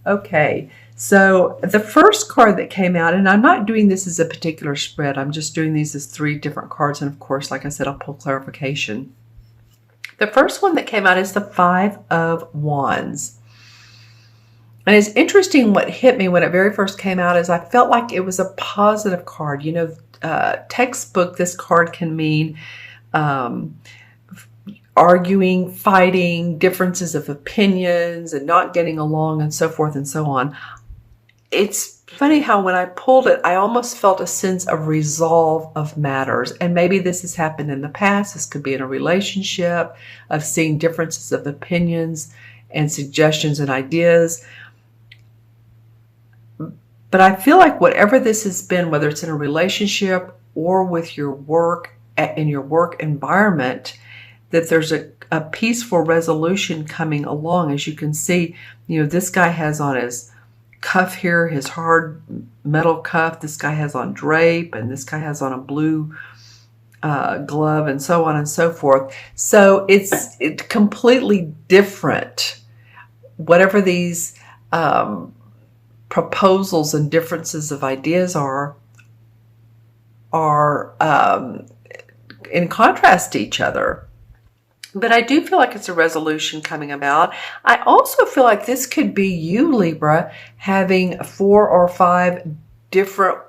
Okay, so the first card that came out, and I'm not doing this as a particular spread, I'm just doing these as 3 different cards, and of course, like I said, I'll pull clarification. The first one that came out is the Five of Wands. And it's interesting, what hit me when it very first came out is I felt like it was a positive card. You know, textbook, this card can mean arguing, fighting, differences of opinions, and not getting along, and so forth and so on. It's funny how when I pulled it, I almost felt a sense of resolve of matters. And maybe this has happened in the past. This could be in a relationship, of seeing differences of opinions and suggestions and ideas. But I feel like whatever this has been, whether it's in a relationship or with your work, in your work environment, that there's a peaceful resolution coming along. As you can see, you know, this guy has on his cuff here, his hard metal cuff. This guy has on drape, and this guy has on a blue glove, and so on and so forth. So it's completely different. Whatever these proposals and differences of ideas are in contrast to each other. But I do feel like it's a resolution coming about. I also feel like this could be you, Libra, having 4 or 5 different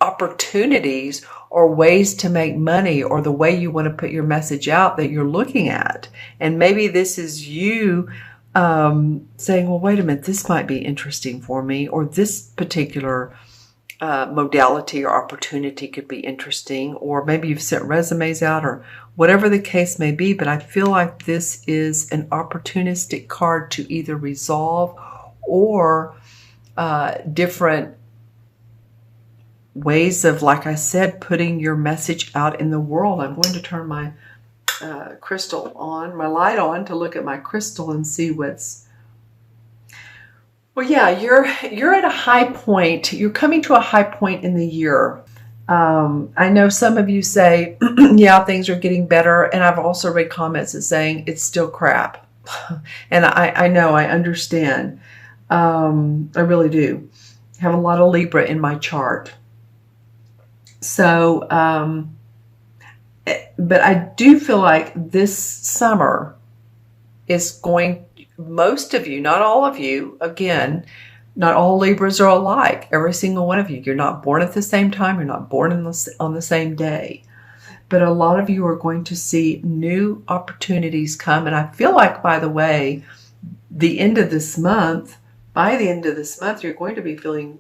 opportunities or ways to make money, or the way you want to put your message out that you're looking at. And maybe this is you saying, well, wait a minute, this might be interesting for me, or this particular modality or opportunity could be interesting, or maybe you've sent resumes out, or whatever the case may be. But I feel like this is an opportunistic card to either resolve or different ways of, like I said, putting your message out in the world. I'm going to turn my crystal on, my light on, to look at my crystal and see what's. Well, yeah, you're at a high point. You're coming to a high point in the year. I know some of you say, yeah, things are getting better. And I've also read comments that saying it's still crap. And I know, I understand. I really do. I have a lot of Libra in my chart. So, but I do feel like this summer is going, most of you, not all of you, again, not all Libras are alike. Every single one of you. You're not born at the same time. You're not born on the same day. But a lot of you are going to see new opportunities come. And I feel like, by the way, by the end of this month, you're going to be feeling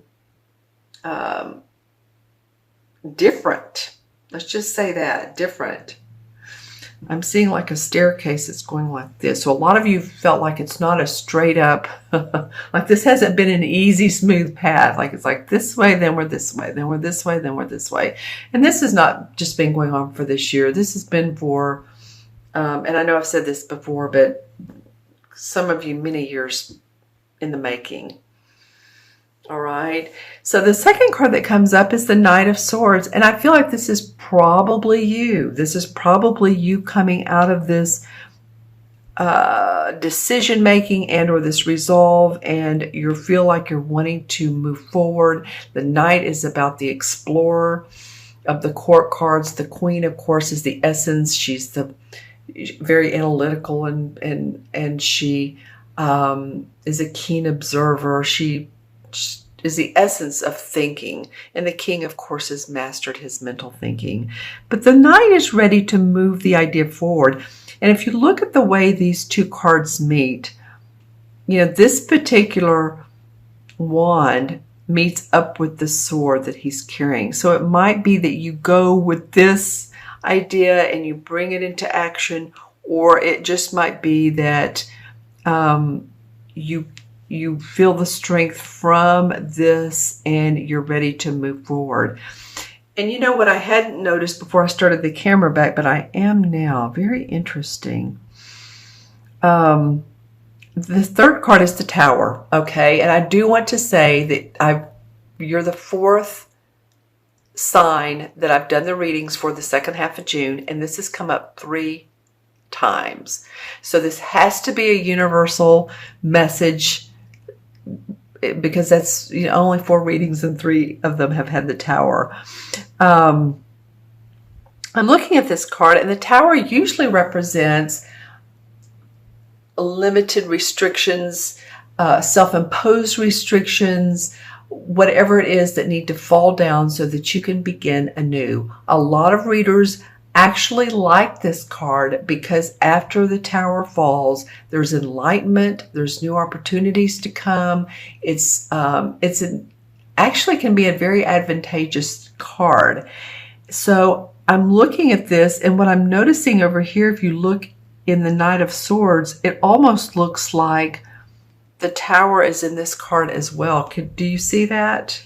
different. Let's just say that, different. I'm seeing like a staircase that's going like this. So a lot of you felt like it's not a straight up, like this hasn't been an easy, smooth path. Like it's like this way, then we're this way, then we're this way, then we're this way. And this has not just been going on for this year. This has been for, and I know I've said this before, but some of you many years in the making. All right. So the second card that comes up is the Knight of Swords. And I feel like this is probably you. This is probably you coming out of this decision making and or this resolve, and you feel like you're wanting to move forward. The Knight is about the explorer of the court cards. The Queen, of course, is the essence. She's the very analytical, and she is a keen observer. She is the essence of thinking. And the King, of course, has mastered his mental thinking. But the Knight is ready to move the idea forward. And if you look at the way these two cards meet, you know, this particular wand meets up with the sword that he's carrying. So it might be that you go with this idea and you bring it into action, or it just might be that you feel the strength from this and you're ready to move forward. And you know what I hadn't noticed before I started the camera back, but I am now. Very interesting. The third card is the Tower, okay? And I do want to say that you're the 4th sign that I've done the readings for the second half of June, and this has come up 3 times. So this has to be a universal message because that's, only 4 readings and 3 of them have had the Tower. I'm looking at this card, and the Tower usually represents limited restrictions, self-imposed restrictions, whatever it is that need to fall down so that you can begin anew. A lot of readers actually like this card because after the Tower falls, there's enlightenment, there's new opportunities to come. Actually can be a very advantageous card. So I'm looking at this, and what I'm noticing over here, if you look in the Knight of Swords, it almost looks like the Tower is in this card as well. Do you see that?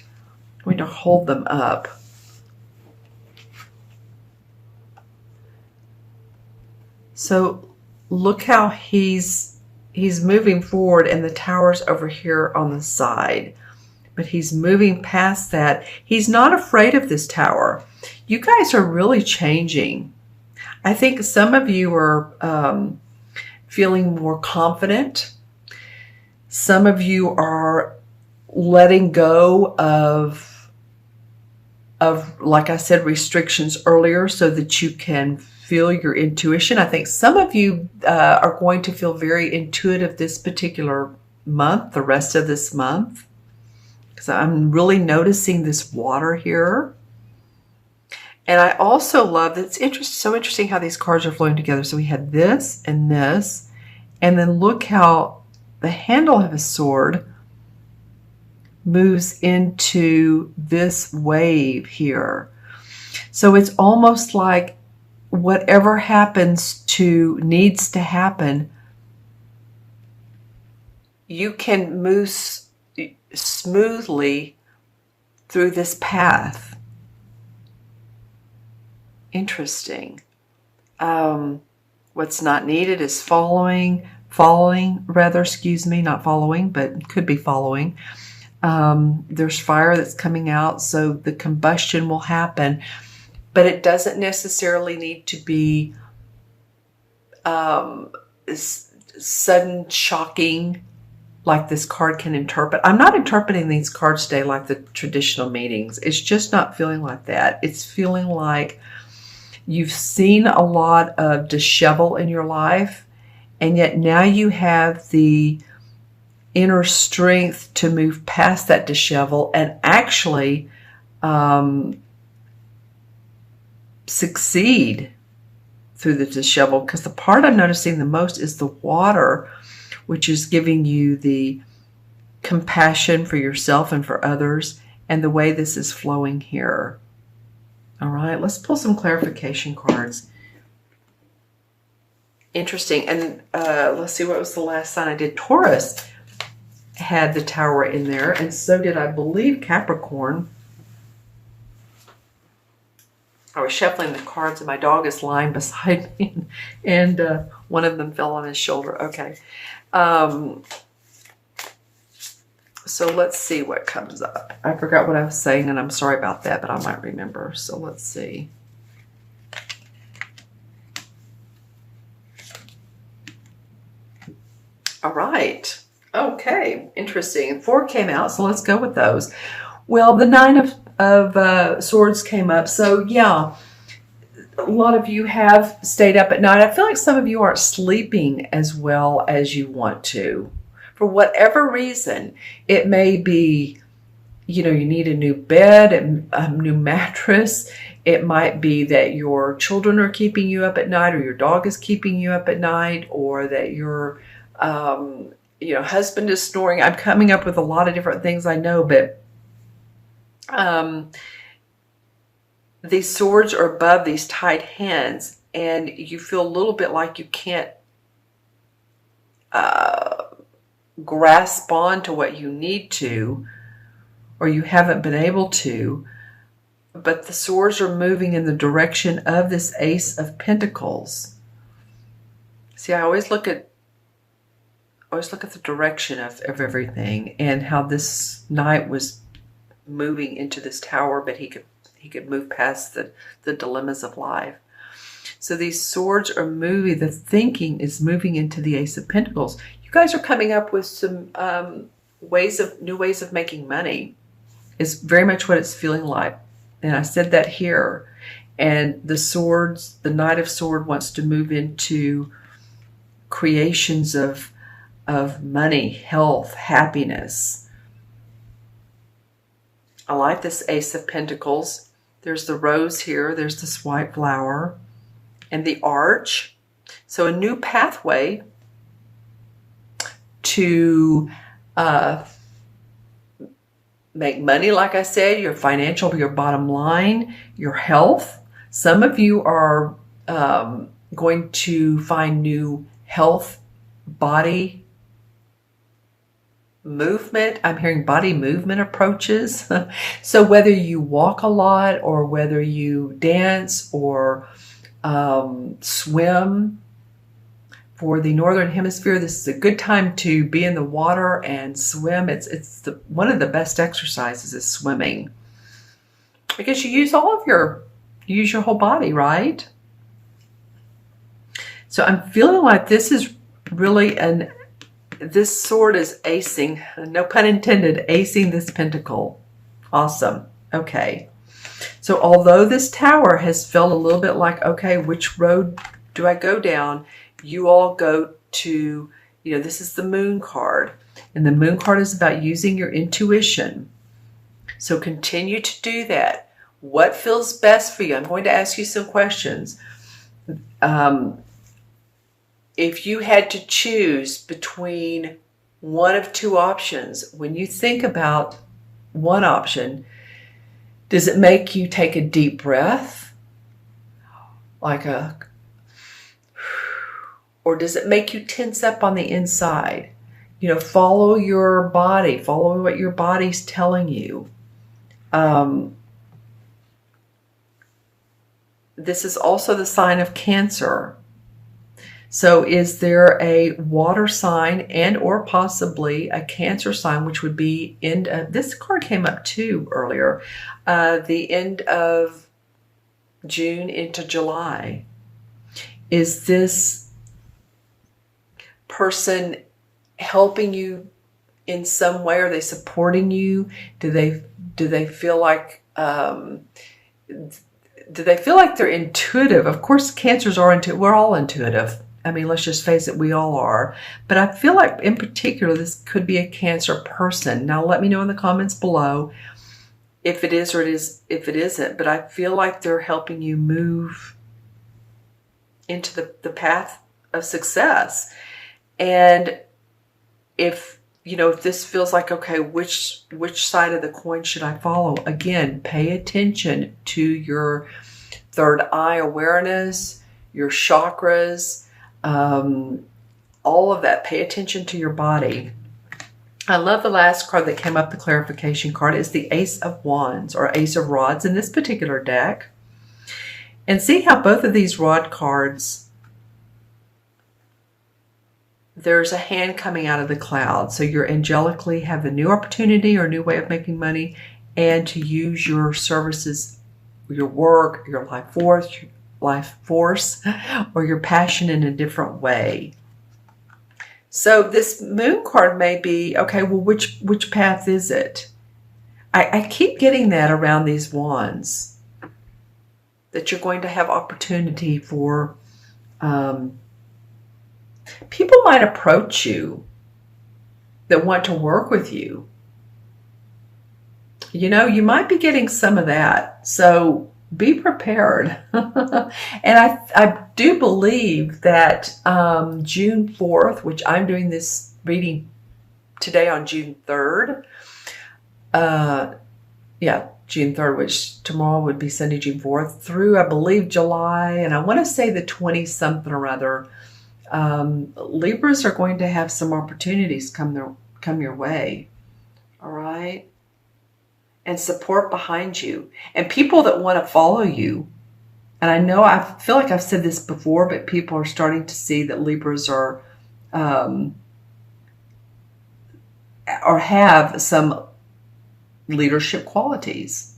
I'm going to hold them up. So look how he's moving forward, and the Tower's over here on the side. But he's moving past that. He's not afraid of this Tower. You guys are really changing. I think some of you are feeling more confident. Some of you are letting go of, like I said, restrictions earlier so that you can feel your intuition. I think some of you are going to feel very intuitive this particular month, the rest of this month, because I'm really noticing this water here. And I also love that it's so interesting how these cards are flowing together. So we had this, and then look how the handle of a sword moves into this wave here. So it's almost like whatever needs to happen, you can move smoothly through this path. Interesting. What's not needed is falling, excuse me, not following, but could be following. There's fire that's coming out, so the combustion will happen, but it doesn't necessarily need to be sudden, shocking, like this card can interpret. I'm not interpreting these cards today like the traditional meanings. It's just not feeling like that. It's feeling like you've seen a lot of dishevel in your life, and yet now you have the inner strength to move past that dishevel and actually succeed through the dishevel. Because the part I'm noticing the most is the water, which is giving you the compassion for yourself and for others, and the way this is flowing here. All right, let's pull some clarification cards. Interesting. And let's see, what was the last sign I did? Taurus had the Tower in there, and so did, I believe, Capricorn. I was shuffling the cards, and my dog is lying beside me, and one of them fell on his shoulder. Okay. So let's see what comes up. I forgot what I was saying, and I'm sorry about that, but I might remember. So let's see. All right. Okay. Interesting. 4 came out, so let's go with those. Well, the 9 of Swords came up. So, yeah, a lot of you have stayed up at night. I feel like some of you aren't sleeping as well as you want to. For whatever reason, it may be, you need a new bed, a new mattress. It might be that your children are keeping you up at night, or your dog is keeping you up at night, or that your husband is snoring. I'm coming up with a lot of different things, I know, but these swords are above these tight hands, and you feel a little bit like you can't grasp on to what you need to, or you haven't been able to, but the swords are moving in the direction of this Ace of Pentacles. See, I always look at the direction of everything, and how this knight was moving into this Tower, but he could move past the dilemmas of life. So these swords are moving, the thinking is moving into the Ace of Pentacles. You guys are coming up with some new ways of making money is very much what it's feeling like. And I said that here. And the Knight of Swords wants to move into creations of money, health, happiness. I like this Ace of Pentacles. There's the rose here. There's this white flower and the arch. So a new pathway to make money, like I said, your financial, your bottom line, your health. Some of you are going to find new health, body movement. I'm hearing body movement approaches. So whether you walk a lot or whether you dance or swim, for the Northern Hemisphere, this is a good time to be in the water and swim. It's one of the best exercises is swimming, because you use your whole body, right? So I'm feeling like this is really this sword is acing, no pun intended, acing this pentacle. Awesome. Okay. So although this tower has felt a little bit like, okay, which road do I go down? You all go to, this is the Moon card. And the Moon card is about using your intuition. So continue to do that. What feels best for you? I'm going to ask you some questions. If you had to choose between one of two options, when you think about one option, does it make you take a deep breath? Or does it make you tense up on the inside? Follow your body. Follow what your body's telling you. This is also the sign of Cancer. So is there a water sign and or possibly a Cancer sign, which would be this card came up too earlier, the end of June into July. Is this person helping you in some way? Are they supporting you? Do they feel like they're intuitive? Of course, Cancers are intuitive. We're all intuitive. I mean, let's just face it, we all are. But I feel like in particular, this could be a Cancer person. Now, let me know in the comments below if it is or if it isn't. But I feel like they're helping you move into the path of success. And if this feels like, okay, which side of the coin should I follow? Again, pay attention to your third eye awareness, your chakras, all of that. Pay attention to your body. I love the last card that came up, the clarification card, is the Ace of Wands or Ace of Rods in this particular deck. And see how both of these rod cards, there's a hand coming out of the cloud. So you're angelically have a new opportunity or a new way of making money, and to use your services, your work, your life force, or your passion in a different way. So this Moon card may be, okay, well, which path is it? I keep getting that around these wands, that you're going to have opportunity for, people might approach you that want to work with you. You might be getting some of that. So be prepared. And I do believe that June 4th, which I'm doing this reading today on June 3rd. June 3rd, which tomorrow would be Sunday, June 4th, through, I believe, July, and I want to say the 20-something or other. Libras are going to have some opportunities come your way. All right? And support behind you. And people that want to follow you. And I feel like I've said this before, but people are starting to see that Libras are or have some leadership qualities.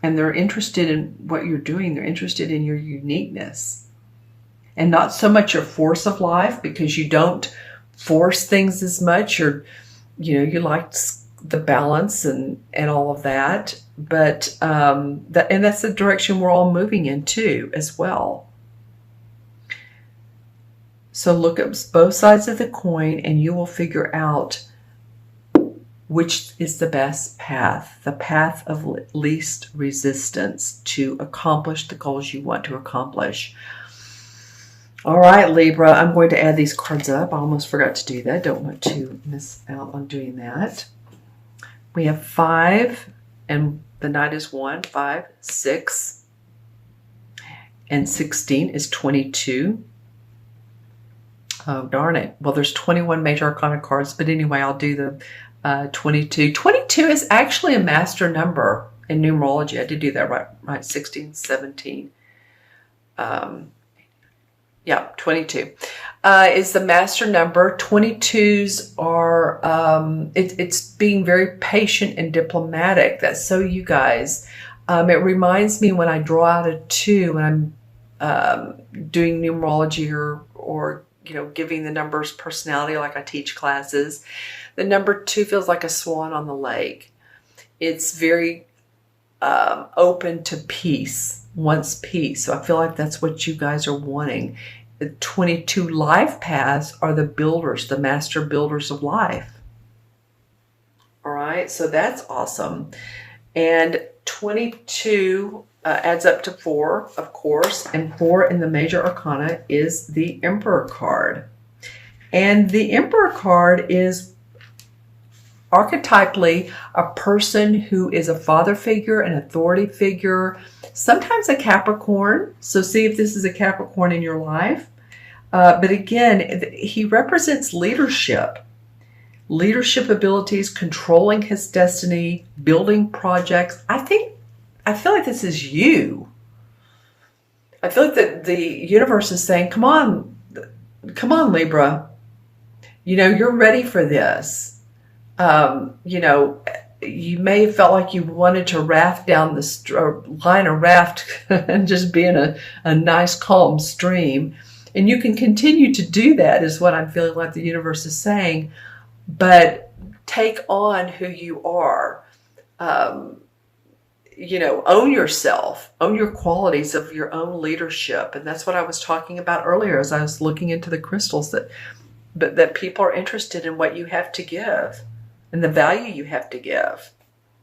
And they're interested in what you're doing. They're interested in your uniqueness. And not so much your force of life, because you don't force things as much. you liked the balance and all of that, but that's the direction we're all moving in too as well. So look at both sides of the coin and you will figure out which is the best path, the path of least resistance to accomplish the goals you want to accomplish. All right, Libra, I'm going to add these cards up. I almost forgot to do that. Don't want to miss out on doing that. We have 5, and the Knight is 1, 5, 6, and 16 is 22. Oh, darn it. Well, there's 21 major arcana cards, but anyway, I'll do the 22. 22 is actually a master number in numerology. I did do that right. 16, 17. Yeah, 22 is the master number. 22s are, it's being very patient and diplomatic. That's so you guys. It reminds me when I draw out a 2 when I'm doing numerology or giving the numbers personality like I teach classes. The number 2 feels like a swan on the lake. It's very open to peace, wants peace. So I feel like that's what you guys are wanting. The 22 life paths are the builders, the master builders of life. All right, so that's awesome. And 22 adds up to 4, of course, and 4 in the major arcana is the Emperor card. And the Emperor card is archetypally a person who is a father figure, an authority figure, sometimes a Capricorn. So see if this is a Capricorn in your life. But again, he represents leadership abilities, controlling his destiny, building projects. I feel like this is you. I feel like that the universe is saying, come on, Libra. You're ready for this. You may have felt like you wanted to raft down or line a raft and just be in a nice, calm stream. And you can continue to do that is what I'm feeling like the universe is saying. But take on who you are. Own yourself. Own your qualities of your own leadership. And that's what I was talking about earlier as I was looking into the crystals, that people are interested in what you have to give and the value you have to give.